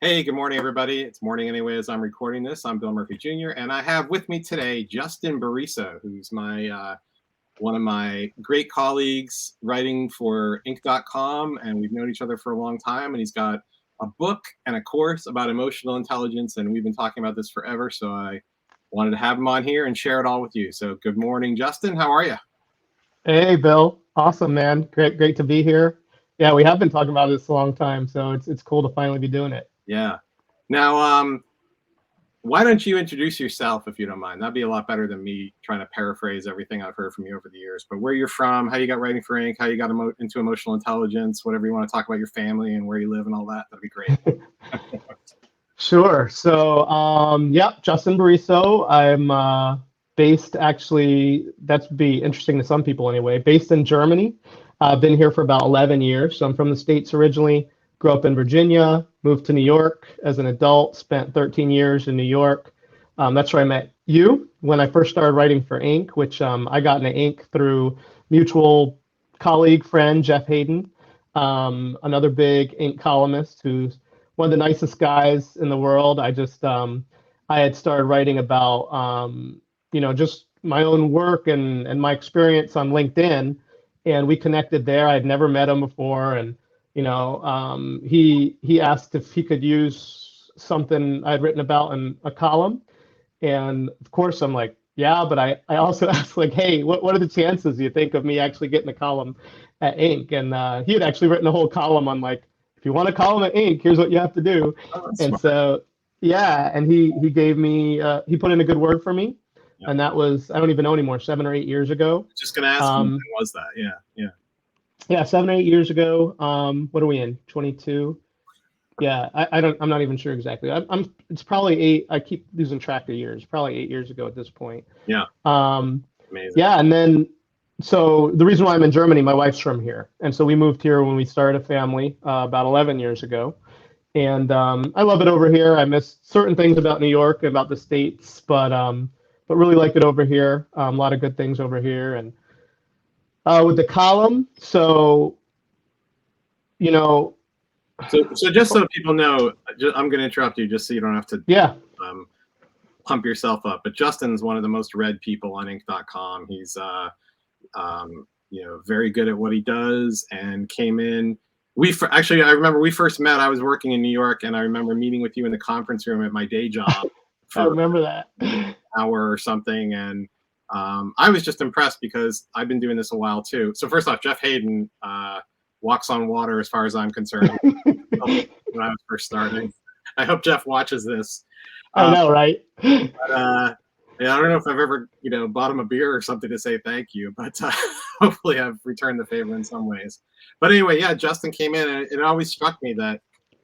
Hey, good morning, everybody. It's morning anyway as I'm recording this. I'm Bill Murphy Jr., and I have with me today Justin Bariso, who's my one of my great colleagues writing for Inc.com, and we've known each other for a long time, and he's got a book and a course about emotional intelligence, and we've been talking about this forever, so I wanted to have him on here and share it all with you. So good morning, Justin. How are you? Hey, Bill. Awesome, man. Great to be here. Yeah, we have been talking about this a long time, so it's cool to finally be doing it. Yeah. Now, why don't you introduce yourself if you don't mind? That'd be a lot better than me trying to paraphrase everything I've heard from you over the years. But where you're from, how you got writing for Inc., how you got into emotional intelligence, whatever you want to talk about your family and where you live and all that, that'd be great. Sure. So, yep, Justin Bariso. I'm based actually, that's be interesting to some people anyway, based in Germany. I've been here for about 11 years. So I'm from the States originally, grew up in Virginia, moved to New York as an adult, spent 13 years in New York. That's where I met you when I first started writing for Inc., which I got into Inc. through mutual colleague, friend, Jeff Hayden, another big Inc. columnist who's one of the nicest guys in the world. I had started writing about just my own work and my experience on LinkedIn, and we connected there. I'd never met him before, and he asked if he could use something I'd written about in a column, and of course I'm like, yeah, but I also asked like, hey, what are the chances you think of me actually getting a column at Inc? And he had actually written a whole column on like, if you want a column at Inc, here's what you have to do. Oh, that's And smart. so yeah, and he gave me he put in a good word for me, Yeah. and that was I don't even know anymore, 7 or 8 years ago. Just gonna ask you, when Um, was that? Yeah, yeah. yeah, 7 or 8 years ago. What are we in? 22. Yeah, I don't. I'm not even sure exactly. It's probably eight. I keep losing track of years. Probably 8 years ago at this point. Yeah, Um, amazing. yeah, and then so the reason why I'm in Germany, my wife's from here, and so we moved here when we started a family about 11 years ago. And I love it over here. I miss certain things about New York, about the states, but really like it over here. A lot of good things over here, and with the column. So you know, So just so people know, I'm gonna interrupt you just so you don't have to yeah, um, pump yourself up. But Justin's one of the most read people on Inc.com. He's very good at what he does and came in. Actually, I remember we first met. I was working in New York, and I remember meeting with you in the conference room at my day job I for remember that. an hour or something. And I was just impressed because I've been doing this a while too. So first off, Jeff Hayden walks on water as far as I'm concerned. When I was first starting, I hope Jeff watches this. I Um, know, right? but yeah, I don't know if I've ever, bought him a beer or something to say thank you, but hopefully I've returned the favor in some ways. But anyway, yeah, Justin came in, and it always struck me that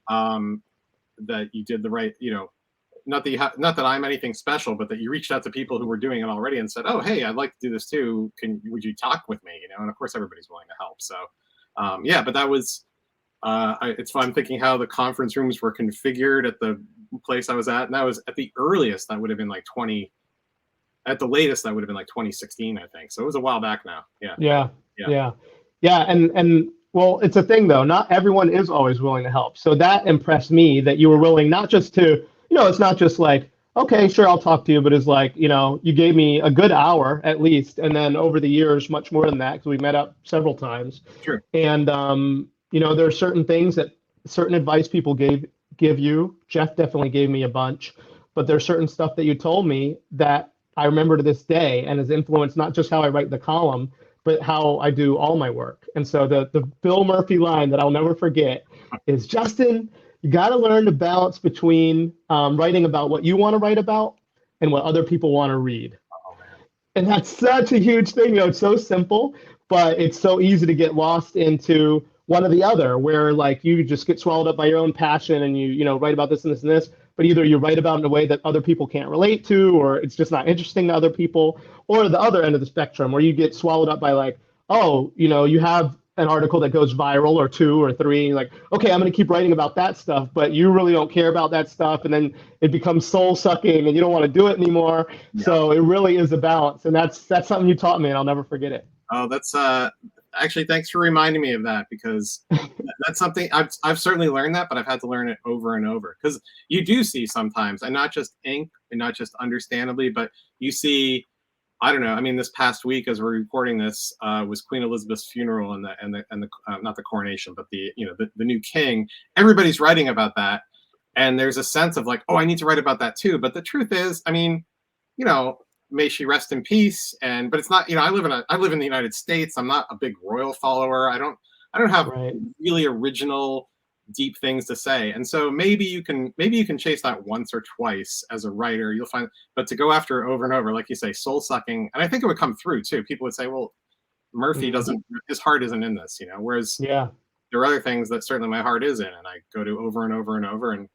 that you did the right, not that I'm anything special, but that you reached out to people who were doing it already and said, "Oh, hey, I'd like to do this too. Would you talk with me?" And of course everybody's willing to help. So yeah, but that was it's fun thinking how the conference rooms were configured at the place I was at, and that was at the earliest that would have been like 20. At the latest, that would have been like 2016, I think. So it was a while back now. Yeah, Yeah, yeah, yeah, yeah. And well, it's a thing though. Not everyone is always willing to help. So that impressed me that you were willing not just to, it's not just like, okay, sure, I'll talk to you, but it's like, you gave me a good hour at least, and then over the years, much more than that because we met up several times. sure. And there are certain things that certain advice people give you. Jeff definitely gave me a bunch, but there's certain stuff that you told me that I remember to this day and has influenced not just how I write the column, but how I do all my work. And so the Bill Murphy line that I'll never forget is, Justin, you got to learn to balance between writing about what you want to write about and what other people want to read. Oh man, And that's such a huge thing. It's so simple, but it's so easy to get lost into one or the other, where like you just get swallowed up by your own passion and you write about this and this and this, but either you write about it in a way that other people can't relate to, or it's just not interesting to other people, or the other end of the spectrum where you get swallowed up by like, oh, you have an article that goes viral or two or three, like, okay, I'm going to keep writing about that stuff, but you really don't care about that stuff. And then it becomes soul sucking and you don't want to do it anymore. yeah. So it really is a balance. And that's something you taught me and I'll never forget it. Oh, that's actually, thanks for reminding me of that, because that's something I've certainly learned that, but I've had to learn it over and over, because you do see sometimes, and not just ink, and not just understandably, but you see, I don't know. I mean, this past week, as we're recording this, was Queen Elizabeth's funeral and the not the coronation, but the new king. Everybody's writing about that, and there's a sense of like, oh, I need to write about that too. But the truth is, I mean, may she rest in peace. But it's not. I live in the United States. I'm not a big royal follower. I don't have Right. really original deep things to say. And so maybe you can chase that once or twice as a writer. You'll find, but to go after it over and over, like you say, soul sucking. And I think it would come through too. People would say, well, Murphy doesn't, his heart isn't in this, whereas Yeah. there are other things that certainly my heart is in, and I go to over and over and over. And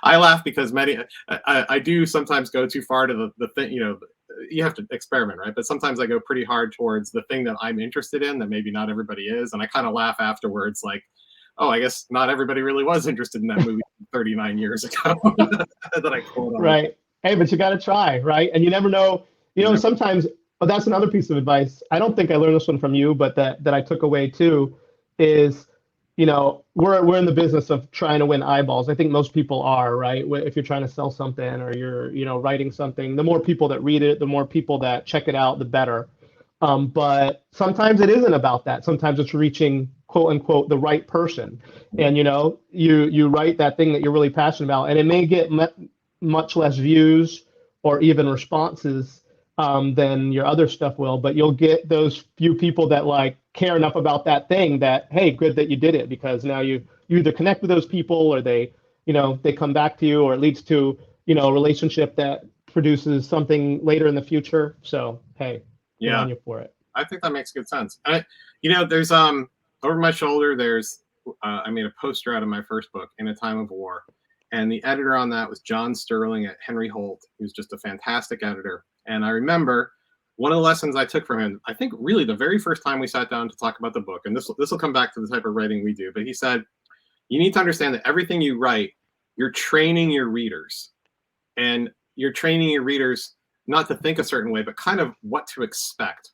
I laugh because I do sometimes go too far to the thing, you have to experiment, right? But sometimes I go pretty hard towards the thing that I'm interested in that maybe not everybody is. And I kind of laugh afterwards, like, oh, I guess not everybody really was interested in that movie 39 years ago that I quote on. Right. Hey, but you got to try, right? And you never know, sometimes, but that's another piece of advice. I don't think I learned this one from you, but that I took away too is, we're in the business of trying to win eyeballs. I think most people are, right? If you're trying to sell something or you're, writing something, the more people that read it, the more people that check it out, the better. But sometimes it isn't about that. Sometimes it's reaching, quote unquote, the right person. And, you write that thing that you're really passionate about, and it may get much less views or even responses than your other stuff will, but you'll get those few people that like care enough about that thing that, hey, good that you did it, because now you either connect with those people, or they come back to you, or it leads to, a relationship that produces something later in the future. So, hey, good on you for it. I think that makes good sense. There's over my shoulder, I made a poster out of my first book, In a Time of War. And the editor on that was John Sterling at Henry Holt, who's just a fantastic editor. And I remember one of the lessons I took from him, I think really the very first time we sat down to talk about the book, and this will come back to the type of writing we do, but he said, you need to understand that everything you write, you're training your readers. And you're training your readers not to think a certain way, but kind of what to expect,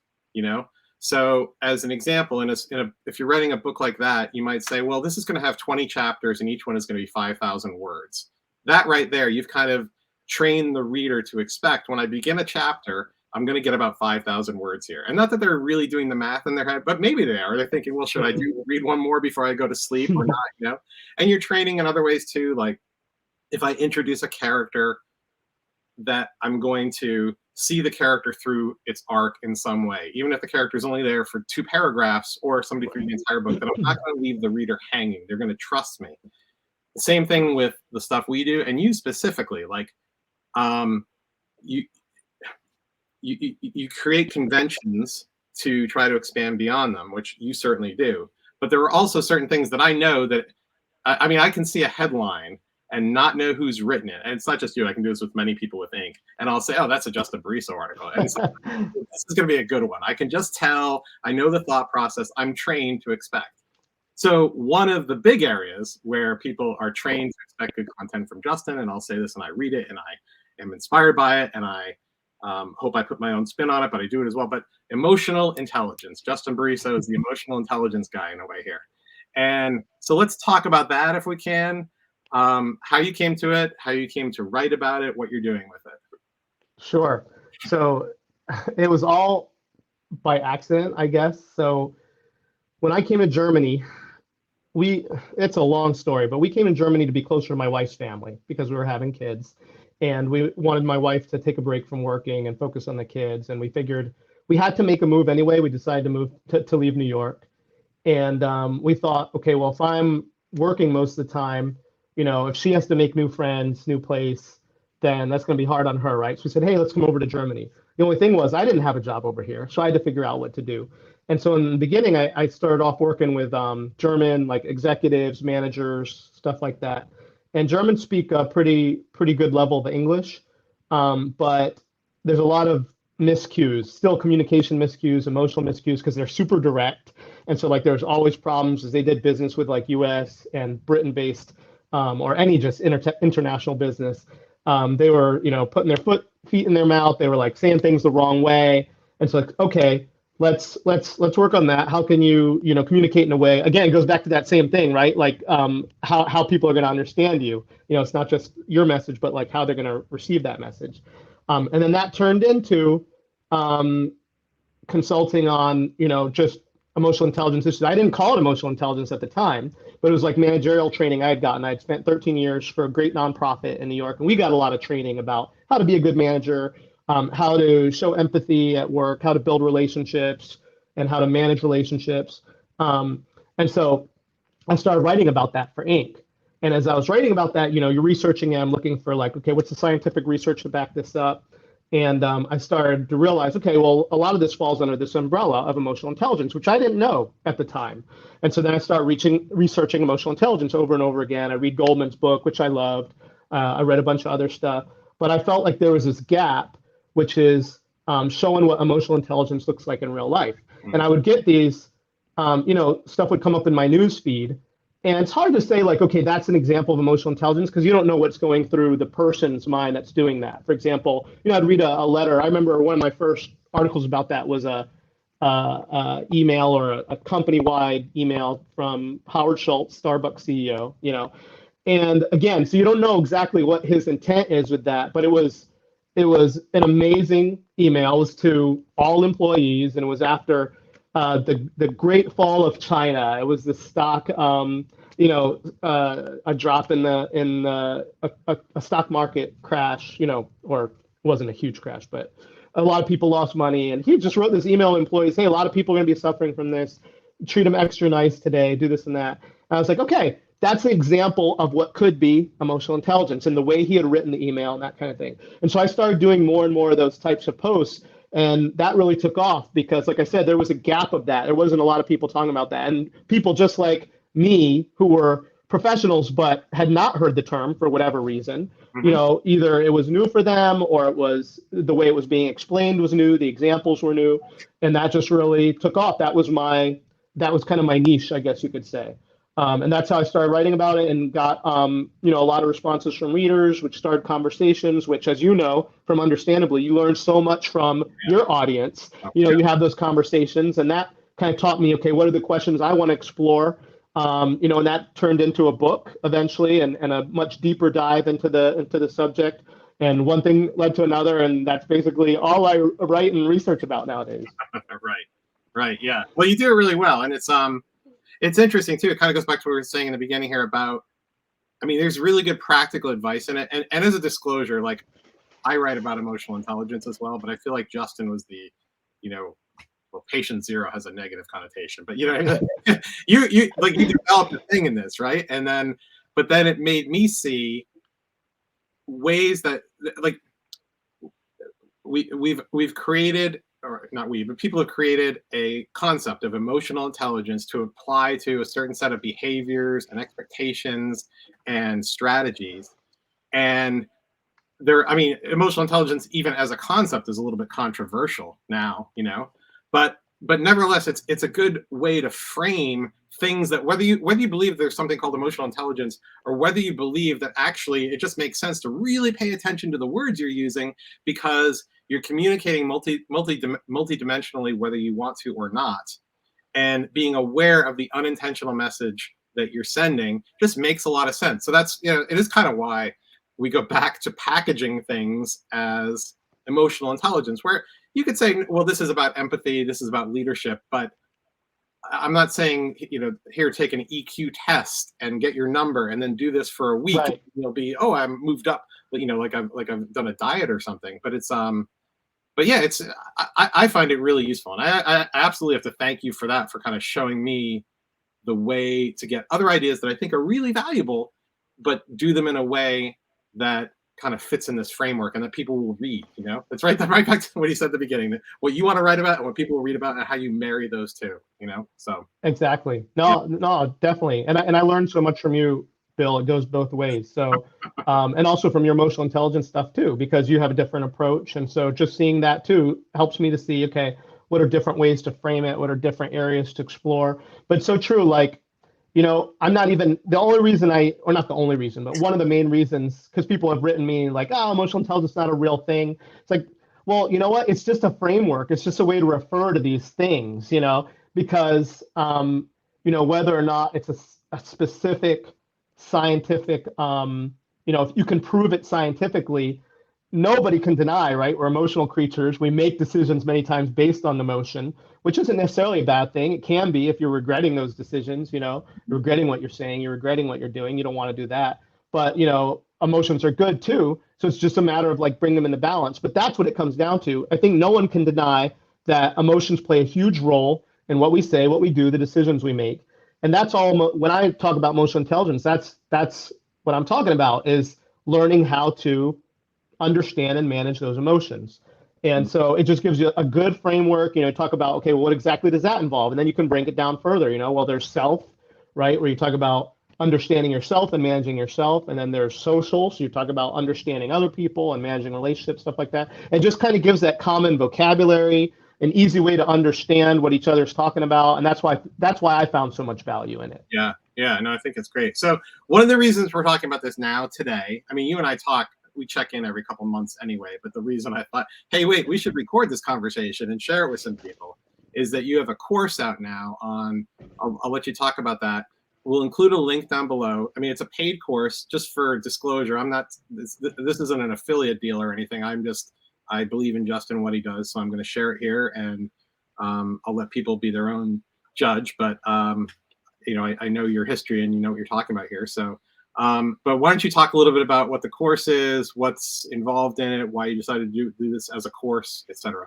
So as an example, if you're writing a book like that, you might say, well, this is going to have 20 chapters and each one is going to be 5,000 words. That right there, you've kind of trained the reader to expect, when I begin a chapter, I'm going to get about 5,000 words here. And not that they're really doing the math in their head, but maybe they are. They're thinking, well, should I read one more before I go to sleep or not? And you're training in other ways too. Like if I introduce a character, that I'm going to see the character through its arc in some way, even if the character is only there for 2 paragraphs or somebody through the entire book, that I'm not going to leave the reader hanging. They're going to trust me. The same thing with the stuff we do, and you specifically, like you create conventions to try to expand beyond them, which you certainly do. But there are also certain things that I know that, I can see a headline and not know who's written it. And it's not just you. I can do this with many people with ink. And I'll say, oh, that's a Justin Bariso article. And so, this is going to be a good one. I can just tell. I know the thought process. I'm trained to expect. So one of the big areas where people are trained to expect good content from Justin, and I'll say this and I read it and I am inspired by it and I hope I put my own spin on it, but I do it as well. But emotional intelligence. Justin Bariso is the emotional intelligence guy in a way here. And so let's talk about that if we can. How you came to it, how you came to write about it, what you're doing with it. Sure. So it was all by accident, I guess. So when I came to Germany, it's a long story, but we came to Germany to be closer to my wife's family because we were having kids. And we wanted my wife to take a break from working and focus on the kids. And we figured we had to make a move anyway. We decided to move to leave New York. And we thought, okay, well, if I'm working most of the time, if she has to make new friends, new place, then that's going to be hard on her, right? So we said, hey, let's come over to Germany. The only thing was I didn't have a job over here, so I had to figure out what to do. And so in the beginning, I started off working with German, like executives, managers, stuff like that. And Germans speak a pretty good level of English, but there's a lot of miscues, still communication miscues, emotional miscues, because they're super direct. And so like there's always problems as they did business with like US and Britain-based or any just international business. They were, putting their feet in their mouth. They were like saying things the wrong way. And so like, okay, let's work on that. How can you, communicate in a way? Again, it goes back to that same thing, right? Like how people are going to understand you. It's not just your message, but like how they're going to receive that message. And then that turned into um, consulting on, just emotional intelligence issues. I didn't call it emotional intelligence at the time, but it was like managerial training I had gotten. I had spent 13 years for a great nonprofit in New York, and we got a lot of training about how to be a good manager, how to show empathy at work, how to build relationships, and how to manage relationships. And so I started writing about that for Inc. And as I was writing about that, you're researching it. I'm looking for like, okay, what's the scientific research to back this up? And I started to realize, okay, well, a lot of this falls under this umbrella of emotional intelligence, which I didn't know at the time. And so then I started researching emotional intelligence over and over again. I read Goldman's book, which I loved. I read a bunch of other stuff, but I felt like there was this gap, which is showing what emotional intelligence looks like in real life. And I would get these, stuff would come up in my news feed. And it's hard to say like, okay, that's an example of emotional intelligence because you don't know what's going through the person's mind that's doing that. For example, I'd read a letter. I remember one of my first articles about that was a email or a company-wide email from Howard Schultz, Starbucks CEO. And again, so you don't know exactly what his intent is with that, but it was an amazing email. It was to all employees, and it was after the great fall of China. It was the stock, a drop in a stock market crash, or it wasn't a huge crash, but a lot of people lost money. And he just wrote this email to employees, hey, a lot of people are going to be suffering from this. Treat them extra nice today, do this and that. And I was like, okay, that's an example of what could be emotional intelligence and the way he had written the email and that kind of thing. And so I started doing more and more of those types of posts. And that really took off because, like I said, there was a gap of that. There wasn't a lot of people talking about that. And people just like me who were professionals but had not heard the term for whatever reason, either it was new for them or it was the way it was being explained was new, the examples were new, and that just really took off. That was kind of my niche, I guess you could say. And that's how I started writing about it and got, a lot of responses from readers, which started conversations, which, as you know, from Understandably, you learn so much from your audience. You have those conversations, and that kind of taught me, okay, what are the questions I want to explore? And that turned into a book eventually and a much deeper dive into the subject. And one thing led to another, and that's basically all I write and research about nowadays. Right. Yeah. Well, you do it really well. And it's interesting too. It kind of goes back to what we were saying in the beginning here about, there's really good practical advice in it. And as a disclosure, like I write about emotional intelligence as well, but I feel like Justin was the, well, patient zero has a negative connotation, but you developed a thing in this, right? But then it made me see ways that like we've created, or not we, but people have created a concept of emotional intelligence to apply to a certain set of behaviors and expectations and strategies. And emotional intelligence, even as a concept, is a little bit controversial now, but nevertheless, it's a good way to frame things that whether you believe there's something called emotional intelligence or whether you believe that actually it just makes sense to really pay attention to the words you're using because you're communicating multi-dimensionally whether you want to or not, and being aware of the unintentional message that you're sending just makes a lot of sense. So that's, it is kind of why we go back to packaging things as emotional intelligence, where you could say, well, this is about empathy, this is about leadership, but I'm not saying, here, take an EQ test and get your number and then do this for a week. Right. And you'll be, oh, I'm moved up, like I've done a diet or something. But I find it really useful. And I absolutely have to thank you for that, for kind of showing me the way to get other ideas that I think are really valuable, but do them in a way that kind of fits in this framework and that people will read. It's right back to what you said at the beginning, that what you want to write about and what people will read about and how you marry those two. So exactly. No, definitely. And I learned so much from you, Bill. It goes both ways. So and also from your emotional intelligence stuff too, because you have a different approach. And so just seeing that too helps me to see, okay, what are different ways to frame it? What are different areas to explore? But so true, like, I'm not even the only reason or not the only reason, but one of the main reasons, because people have written me like, oh, emotional intelligence is not a real thing. It's like, Well, you know what? It's just a framework. It's just a way to refer to these things, because, whether or not it's a specific scientific, if you can prove it scientifically, nobody can deny, right? We're emotional creatures. We make decisions many times based on emotion, which isn't necessarily a bad thing. It can be if you're regretting those decisions, you're regretting what you're saying, you're regretting what you're doing. You don't want to do that. But, emotions are good too. So it's just a matter of like bring them into balance. But that's what it comes down to. I think no one can deny that emotions play a huge role in what we say, what we do, the decisions we make. And that's all. When I talk about emotional intelligence, that's what I'm talking about, is learning how to understand and manage those emotions. And so it just gives you a good framework, talk about, okay, well, what exactly does that involve? And then you can break it down further, well, there's self, right? Where you talk about understanding yourself and managing yourself. And then there's social. So you talk about understanding other people and managing relationships, stuff like that. And just kind of gives that common vocabulary, an easy way to understand what each other's talking about. And that's why I found so much value in it. Yeah. Yeah. No, I think it's great. So one of the reasons we're talking about this now today, I mean, you and I we check in every couple months anyway, but the reason I thought, hey, wait, we should record this conversation and share it with some people, is that you have a course out now on, I'll let you talk about that. We'll include a link down below. I mean, it's a paid course, just for disclosure. This isn't an affiliate deal or anything. I believe in Justin, what he does. So I'm going to share it here, and I'll let people be their own judge. But, I know your history and you know what you're talking about here. So, but why don't you talk a little bit about what the course is, what's involved in it, why you decided to do this as a course, etc.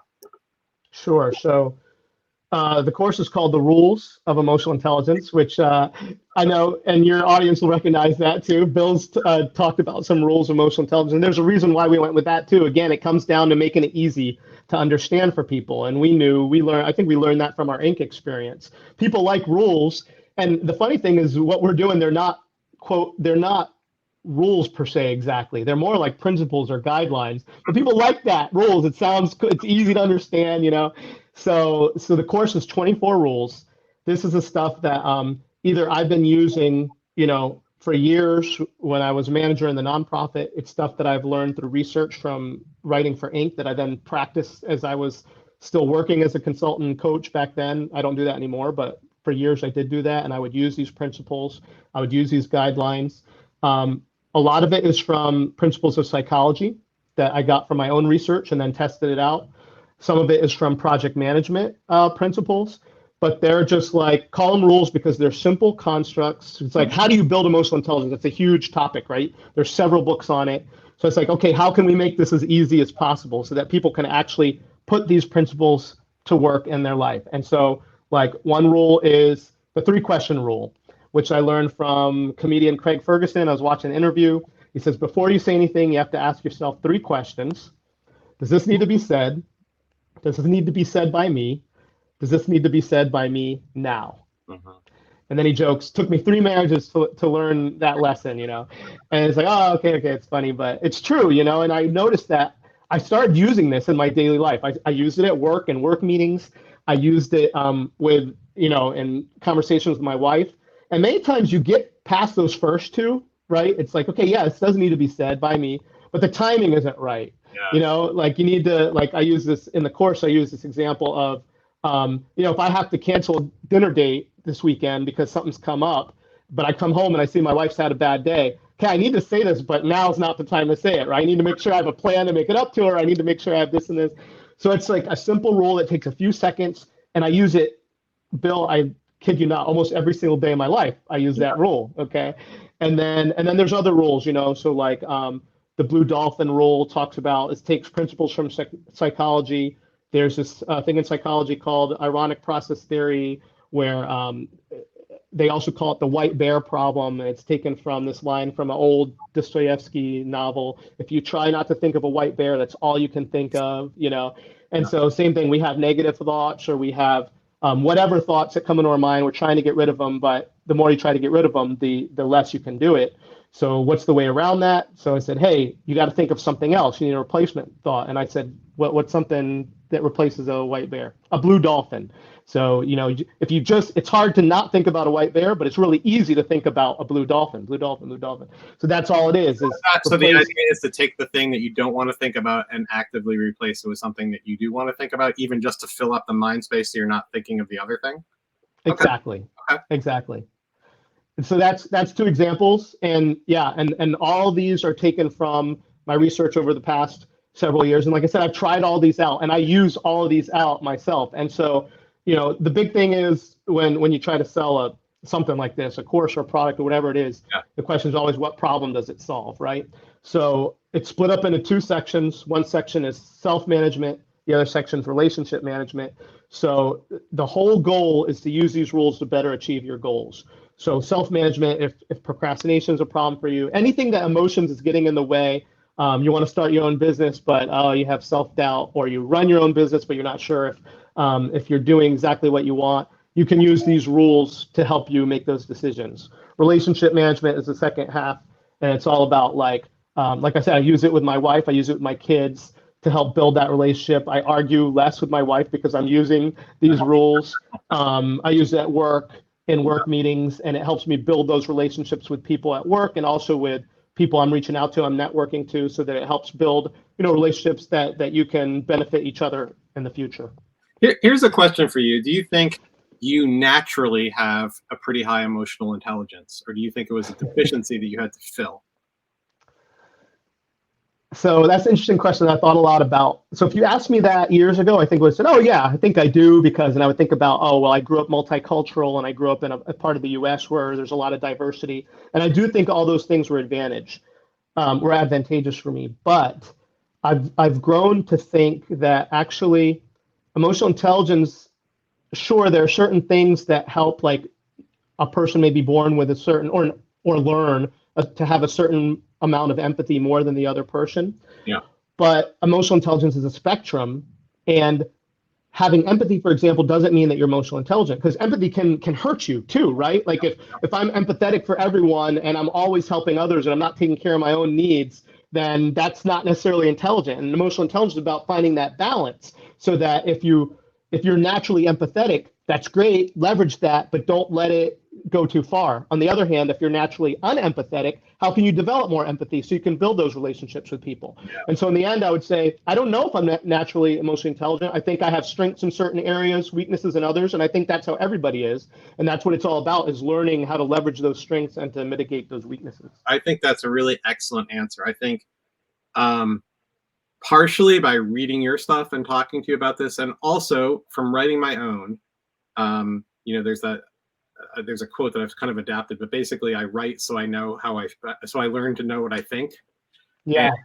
Sure. So the course is called The Rules of Emotional Intelligence, which I know, and your audience will recognize that too. Bill's talked about some rules of emotional intelligence, and there's a reason why we went with that too. Again, it comes down to making it easy to understand for people. And I think we learned that from our Inc. experience. People like rules. And the funny thing is, what we're doing, they're not rules per se exactly. They're more like principles or guidelines. But people like that, rules. It's easy to understand, So the course is 24 rules. This is the stuff that either I've been using, for years when I was a manager in the nonprofit. It's stuff that I've learned through research from writing for Inc. that I then practiced as I was still working as a consultant coach back then. I don't do that anymore, but for years I did do that, and I would use these principles. I would use these guidelines. A lot of it is from principles of psychology that I got from my own research and then tested it out. Some of it is from project management principles, but they're just like, call them rules because they're simple constructs. It's like, how do you build emotional intelligence? It's a huge topic, right? There's several books on it. So it's like, okay, how can we make this as easy as possible so that people can actually put these principles to work in their life? And so, like, one rule is the 3-question rule, which I learned from comedian Craig Ferguson. I was watching an interview. He says, before you say anything, you have to ask yourself 3 questions. Does this need to be said? Does this need to be said by me? Does this need to be said by me now? Uh-huh. And then he jokes, took me 3 marriages to learn that lesson, And it's like, oh, okay, it's funny, but it's true, And I noticed that I started using this in my daily life. I used it at work and work meetings. I used it with, in conversations with my wife. And many times you get past those first 2, right? It's like, okay, yeah, this does need to be said by me, but the timing isn't right. Yeah. Like you need to, like, I use this in the course. I use this example of, if I have to cancel a dinner date this weekend because something's come up, but I come home and I see my wife's had a bad day. Okay, I need to say this, but now's not the time to say it, right? I need to make sure I have a plan to make it up to her. I need to make sure I have this and this. So it's like a simple rule that takes a few seconds, and I use it, Bill, I kid you not, almost every single day of my life. I use that rule, okay? And then there's other rules, so like the Blue Dolphin rule talks about, it takes principles from psychology. There's this thing in psychology called ironic process theory, where they also call it the white bear problem. And it's taken from this line from an old Dostoevsky novel. If you try not to think of a white bear, that's all you can think of, And so same thing, we have negative thoughts, or we have whatever thoughts that come into our mind, we're trying to get rid of them, but the more you try to get rid of them, the less you can do it. So what's the way around that? So I said, hey, you got to think of something else. You need a replacement thought. And I said, what's something that replaces a white bear? A blue dolphin. So, if you just, it's hard to not think about a white bear, but it's really easy to think about a blue dolphin, blue dolphin, blue dolphin. So that's all it is So the idea is to take the thing that you don't want to think about and actively replace it with something that you do want to think about, even just to fill up the mind space so you're not thinking of the other thing. Exactly. Okay. Exactly. And so that's two examples. And yeah, and all these are taken from my research over the past several years. And like I said, I've tried all these out and I use all of these out myself. And so, the big thing is when you try to sell something like this, a course or a product or whatever it is, the question is always what problem does it solve, right? So it's split up into two sections. One section is self-management. The other section is relationship management. So the whole goal is to use these rules to better achieve your goals. So self-management, if procrastination is a problem for you, anything that emotions is getting in the way, you want to start your own business, but you have self-doubt, or you run your own business, but you're not sure if you're doing exactly what you want, you can use these rules to help you make those decisions. Relationship management is the second half, and it's all about like I said, I use it with my wife, I use it with my kids to help build that relationship. I argue less with my wife because I'm using these rules. I use it at work, in work meetings, and it helps me build those relationships with people at work and also with people I'm reaching out to, I'm networking to, so that it helps build, relationships that you can benefit each other in the future. Here's a question for you. Do you think you naturally have a pretty high emotional intelligence, or do you think it was a deficiency that you had to fill? So that's an interesting question I thought a lot about. So if you asked me that years ago, I think I would have said, oh yeah, I think I do, because, and I would think about, oh, well, I grew up multicultural and I grew up in a part of the US where there's a lot of diversity. And I do think all those things were were advantageous for me. But I've grown to think that actually emotional intelligence, sure, there are certain things that help, like a person may be born with a certain, or learn to have a certain amount of empathy more than the other person. Yeah. But emotional intelligence is a spectrum, and having empathy, for example, doesn't mean that you're emotional intelligent, because empathy can hurt you too, right? Like if I'm empathetic for everyone and I'm always helping others and I'm not taking care of my own needs, then that's not necessarily intelligent. And emotional intelligence is about finding that balance, so that if you're naturally empathetic, that's great, leverage that, but don't let it go too far. On the other hand, if you're naturally unempathetic, how can you develop more empathy so you can build those relationships with people? Yeah. And so in the end, I would say, I don't know if I'm naturally emotionally intelligent. I think I have strengths in certain areas, weaknesses in others, and I think that's how everybody is. And that's what it's all about, is learning how to leverage those strengths and to mitigate those weaknesses. I think that's a really excellent answer. I think partially by reading your stuff and talking to you about this, and also from writing my own, there's a quote that I've kind of adapted, but basically I write so I learn to know what I think. Yeah. And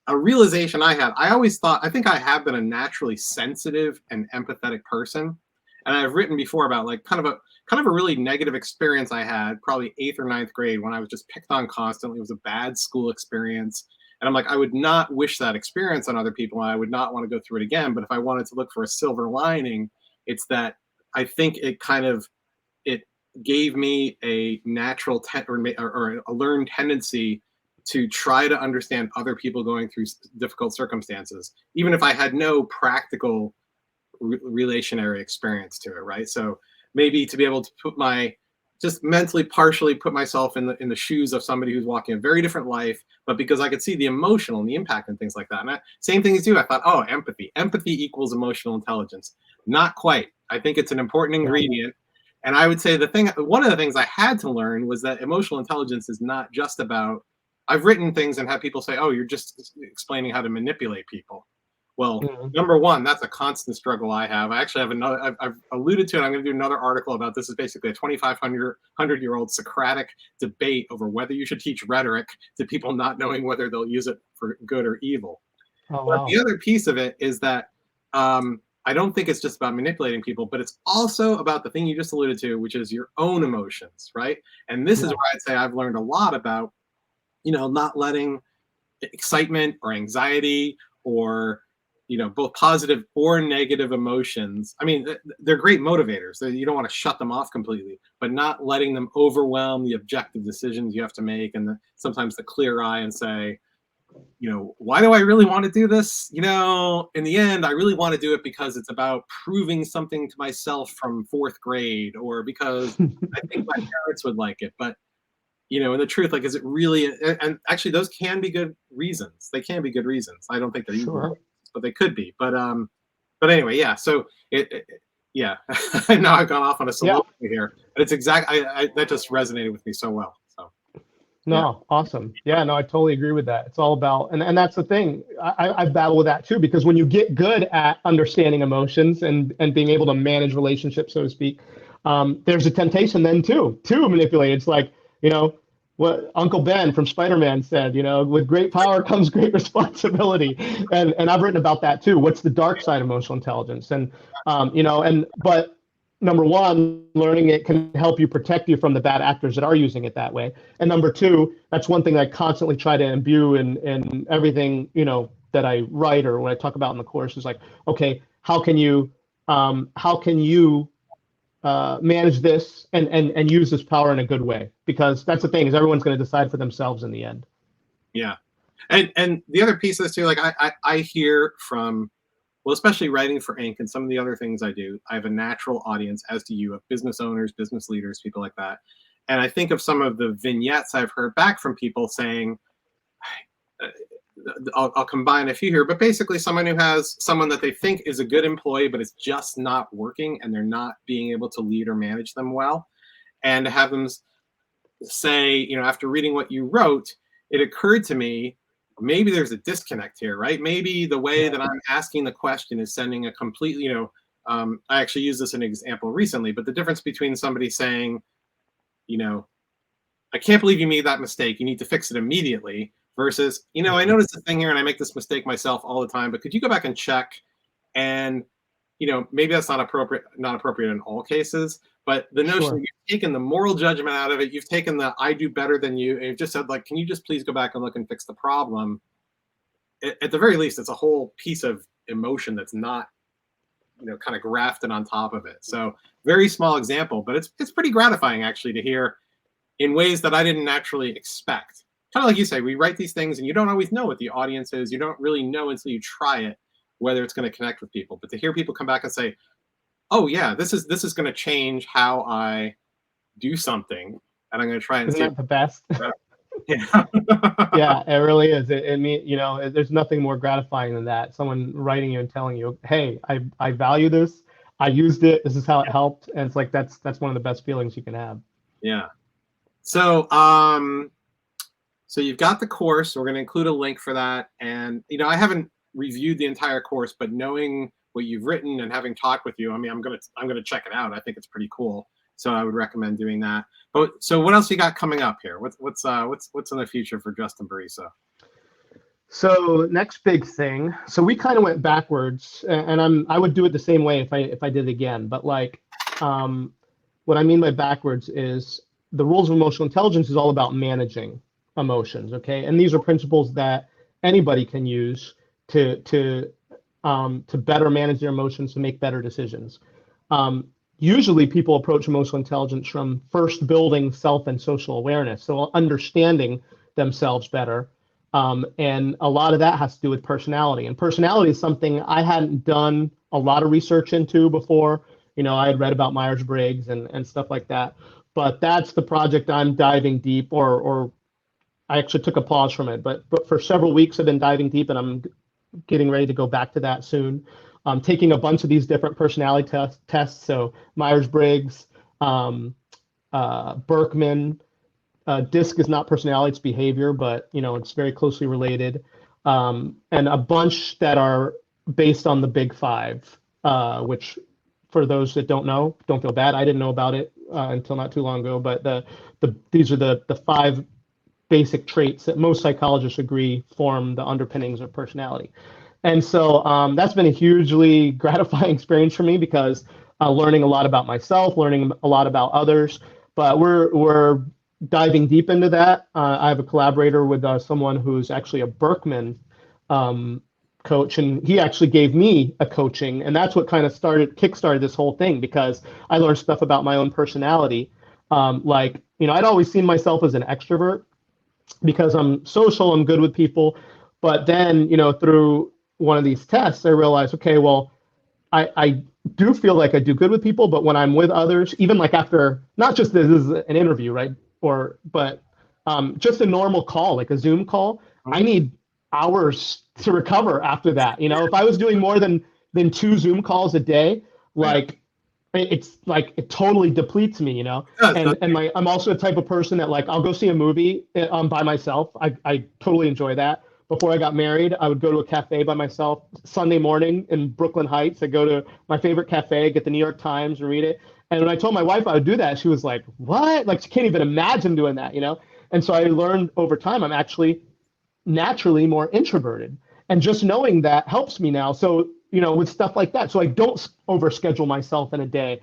a realization I had, I think I have been a naturally sensitive and empathetic person. And I've written before about like kind of a really negative experience I had probably 8th or 9th grade, when I was just picked on constantly. It was a bad school experience. And I'm like, I would not wish that experience on other people. I would not want to go through it again. But if I wanted to look for a silver lining, it's that I think it gave me a natural or a learned tendency to try to understand other people going through difficult circumstances, even if I had no practical relationary experience to it, right? So maybe to be able to just mentally partially put myself in the shoes of somebody who's walking a very different life, but because I could see the emotional and the impact and things like that. And same thing as you, I thought, oh, empathy equals emotional intelligence. Not quite. I think it's an important ingredient. And I would say one of the things I had to learn was that emotional intelligence is not just about, I've written things and had people say, oh, you're just explaining how to manipulate people. Well, number one, that's a constant struggle I have. I actually have another, I've alluded to it. I'm going to do another article about this. Is basically a 2,500-year-old Socratic debate over whether you should teach rhetoric to people not knowing whether they'll use it for good or evil. Oh, but wow. the other piece of it is that I don't think it's just about manipulating people, but it's also about the thing you just alluded to, which is your own emotions, right? And this is where I'd say I've learned a lot about, not letting excitement or anxiety or, both positive or negative emotions. I mean, they're great motivators. You don't want to shut them off completely, but not letting them overwhelm the objective decisions you have to make, and sometimes the clear eye and say, why do I really want to do this? In the end, I really want to do it because it's about proving something to myself from fourth grade, or because I think my parents would like it. But, and the truth, like, is it really, and actually those can be good reasons. They can be good reasons. I don't think they're evil, Sure. but they could be. But anyway, yeah. So yeah. Now I've gone off on a Yeah. soliloquy here, but it's that just resonated with me so well. So yeah. No, awesome. Yeah, no, I totally agree with that. It's all about, and that's the thing. I battle with that too, because when you get good at understanding emotions and being able to manage relationships, so to speak, there's a temptation then to manipulate. It's like, what Uncle Ben from Spider-Man said, with great power comes great responsibility. And I've written about that too. What's the dark side of emotional intelligence? And, but number one, learning it can help you protect you from the bad actors that are using it that way. And number two, that's one thing I constantly try to imbue in everything, that I write or when I talk about in the course is like, okay, how can you manage this and use this power in a good way? Because that's the thing, is everyone's going to decide for themselves in the end. Yeah. And the other piece of this too, like I hear from, well, especially writing for Inc. and some of the other things I do, I have a natural audience, as do you, of business owners, business leaders, people like that. And I think of some of the vignettes I've heard back from people saying, I'll combine a few here, but basically someone who has someone that they think is a good employee, but it's just not working and they're not being able to lead or manage them well. And to have them say, after reading what you wrote, it occurred to me, maybe there's a disconnect here, right? Maybe the way that I'm asking the question is sending a completely, I actually used this as an example recently, but the difference between somebody saying, I can't believe you made that mistake, you need to fix it immediately, versus, I noticed a thing here and I make this mistake myself all the time, but could you go back and check? And, maybe that's not appropriate in all cases, but the notion that you've taken the moral judgment out of it, you've taken the I do better than you, and you've just said, like, can you just please go back and look and fix the problem? At the very least, it's a whole piece of emotion that's not, kind of grafted on top of it. So very small example, but it's pretty gratifying actually to hear in ways that I didn't naturally expect. Kind of like you say, we write these things and you don't always know what the audience is. You don't really know until you try it whether it's going to connect with people. But to hear people come back and say, oh yeah, this is going to change how I do something, and I'm going to try and Isn't see that the best? Yeah. Yeah, it really is. It mean, there's nothing more gratifying than that. Someone writing you and telling you, hey, I value this. I used it. This is how it helped. And it's like, that's one of the best feelings you can have. Yeah. So, so you've got the course. We're going to include a link for that. And, I haven't reviewed the entire course, but knowing what you've written and having talked with you, I mean, I'm going to check it out. I think it's pretty cool. So I would recommend doing that. But so what else you got coming up here? What's in the future for Justin Bariso? So next big thing. So we kind of went backwards, and I would do it the same way if I did it again. But like, what I mean by backwards is the rules of emotional intelligence is all about managing emotions. Okay, and these are principles that anybody can use to better manage their emotions, to make better decisions. Usually people approach emotional intelligence from first building self and social awareness, so understanding themselves better. And a lot of that has to do with personality. And personality is something I hadn't done a lot of research into before. I had read about Myers-Briggs and stuff like that. But that's the project I'm diving deep, or I actually took a pause from it. But for several weeks I've been diving deep, and I'm getting ready to go back to that soon. Taking a bunch of these different personality tests. So Myers-Briggs, Berkman, DISC is not personality, it's behavior, but it's very closely related. And a bunch that are based on the big five, which for those that don't know, don't feel bad. I didn't know about it until not too long ago, but these are the five basic traits that most psychologists agree form the underpinnings of personality. And so that's been a hugely gratifying experience for me, because learning a lot about myself, learning a lot about others. But we're diving deep into that. I have a collaborator with someone who's actually a Berkman coach, and he actually gave me a coaching, and that's what kind of kickstarted this whole thing, because I learned stuff about my own personality. I'd always seen myself as an extrovert because I'm social, I'm good with people. But then, through one of these tests, I realized, okay, well, I do feel like I do good with people, but when I'm with others, even like after, not just this is an interview, right? But just a normal call, like a Zoom call, I Mhm. need hours to recover after that. If I was doing more than two Zoom calls a day, Yeah. like it's like it totally depletes me, It does, and doesn't and my I'm also the type of person that like I'll go see a movie by myself. I totally enjoy that. Before I got married, I would go to a cafe by myself Sunday morning in Brooklyn Heights. I go to my favorite cafe, get the New York Times and read it. And when I told my wife I would do that, she was like, "What?" Like she can't even imagine doing that. And so I learned over time I'm actually naturally more introverted. And just knowing that helps me now. So, with stuff like that. So I don't overschedule myself in a day.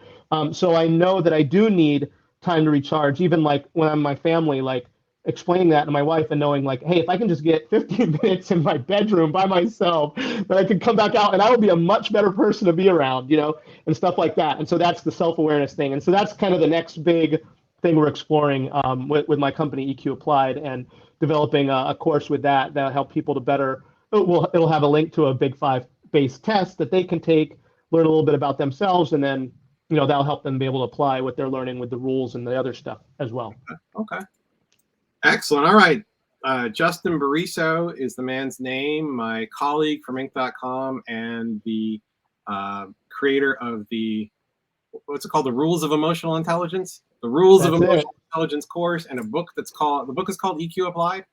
So I know that I do need time to recharge, even like when I'm my family, like explaining that to my wife and knowing like, hey, if I can just get 15 minutes in my bedroom by myself, then I can come back out and I will be a much better person to be around, and stuff like that. And so that's the self-awareness thing. And so that's kind of the next big thing we're exploring with my company, EQ Applied, and developing a course with that'll help people to better. It'll have a link to a Big Five based test that they can take, learn a little bit about themselves, and then that'll help them be able to apply what they're learning with the rules and the other stuff as well. Okay. Excellent. All right. Justin Bariso is the man's name, my colleague from Inc.com and the creator of what's it called? The Rules of Emotional Intelligence? The Rules of That's it. Emotional Intelligence course, and the book is called EQ Applied.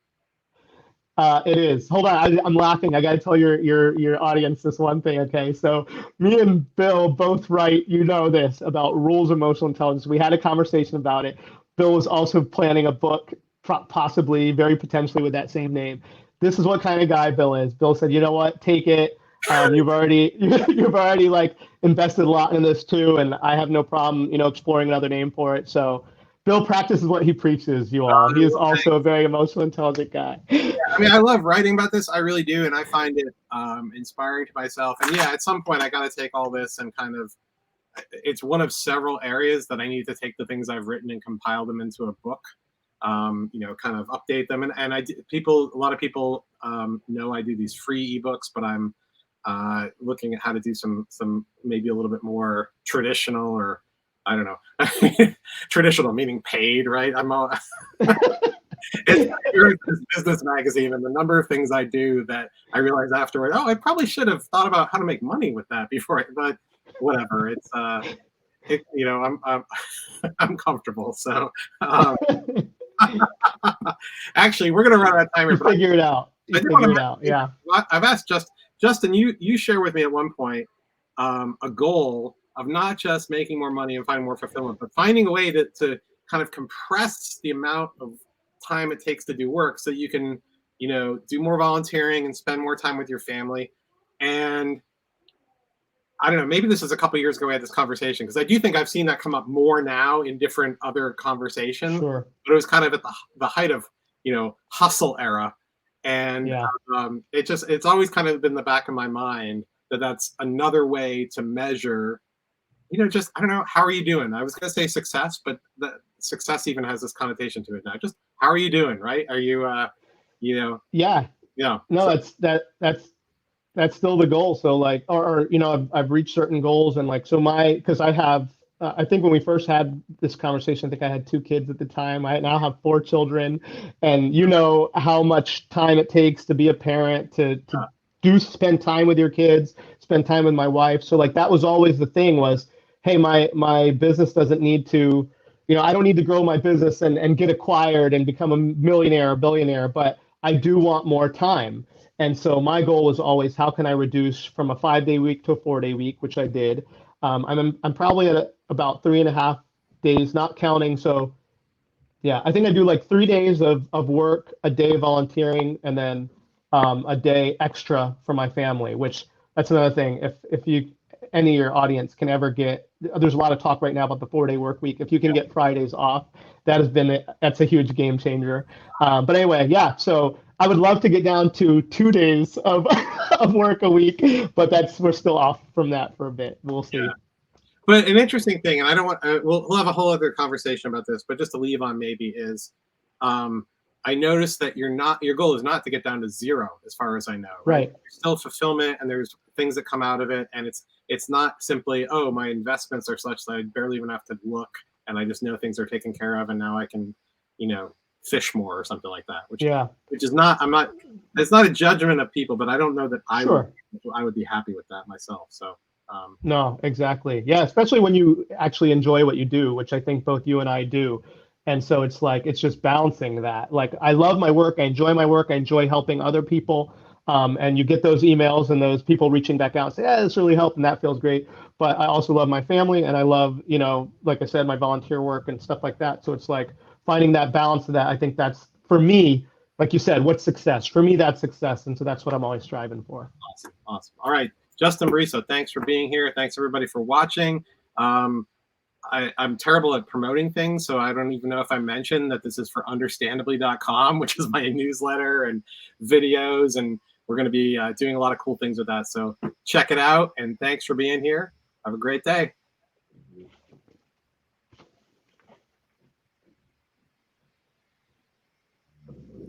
It is. Hold on, I'm laughing. I got to tell your audience this one thing. Okay, so me and Bill both write. This about rules of emotional intelligence. We had a conversation about it. Bill was also planning a book, possibly, very potentially with that same name. This is what kind of guy Bill is. Bill said, "You know what? Take it. You've already like invested a lot in this too, and I have no problem, exploring another name for it." So Bill practices what he preaches. You all. He is also a very emotional intelligent guy. I mean, I love writing about this. I really do, and I find it inspiring to myself. And yeah, at some point, I got to take all this and kind of. It's one of several areas that I need to take the things I've written and compile them into a book. Kind of update them. And a lot of people know I do these free ebooks, but I'm looking at how to do some maybe a little bit more traditional, or I don't know, traditional meaning paid, right? It's this business magazine, and the number of things I do that I realize afterward, oh, I probably should have thought about how to make money with that before. But whatever, I'm I'm comfortable. So actually, we're gonna run out of time here. You figure it out. You figure it out. Yeah. I've asked Justin. You shared with me at one point a goal of not just making more money and finding more fulfillment, but finding a way to kind of compress the amount of time it takes to do work so you can do more volunteering and spend more time with your family. And I don't know, maybe this is a couple of years ago we had this conversation, because I do think I've seen that come up more now in different other conversations. Sure. But it was kind of at the height of hustle era, and Yeah. It's always kind of been in the back of my mind that that's another way to measure. Just I don't know, how are you doing? I was going to say success, but the success even has this connotation to it now. Just how are you doing, right? Are you Yeah. yeah. No, So, that's still the goal. So like, or I've reached certain goals, and like, so because I have, I think when we first had this conversation, I think I had two kids at the time. I now have four children, and how much time it takes to be a parent, to do spend time with your kids, spend time with my wife. So like, that was always the thing was, hey, my business doesn't need to, I don't need to grow my business and get acquired and become a millionaire or billionaire, but I do want more time. And so my goal was always, how can I reduce from a 5-day week to a 4-day week, which I did. I'm probably at about 3.5 days, not counting. So yeah, I think I do like 3 days of work, a day of volunteering, and then a day extra for my family, which that's another thing. If you any of your audience can ever get, there's a lot of talk right now about the 4-day work week. If you can get Fridays off, that's a huge game changer. But anyway, yeah. So I would love to get down to 2 days of of work a week, but we're still off from that for a bit. We'll see. yeah. But an interesting thing, and I don't want we'll have a whole other conversation about this, but just to leave on maybe is, I noticed that your goal is not to get down to zero, as far as I know, right? Right. There's still fulfillment, and there's things that come out of it, and it's not simply, oh, my investments are such that I barely even have to look, and I just know things are taken care of, and now I can, fish more or something like that. Which is not. It's not a judgment of people, but I don't know that Sure. I would be happy with that myself. So. No, exactly. Yeah, especially when you actually enjoy what you do, which I think both you and I do. And so it's like, it's just balancing that. Like, I love my work. I enjoy my work. I enjoy helping other people. And you get those emails and those people reaching back out and say, yeah, this really helped. And that feels great. But I also love my family, and I love, like I said, my volunteer work and stuff like that. So it's like finding that balance of that. I think that's, for me, like you said, what's success? For me, that's success. And so that's what I'm always striving for. Awesome. All right. Justin Bariso, thanks for being here. Thanks everybody for watching. I'm terrible at promoting things, so I don't even know if I mentioned that this is for understandably.com, which is my newsletter and videos, and we're going to be doing a lot of cool things with that. So check it out, and thanks for being here. Have a great day.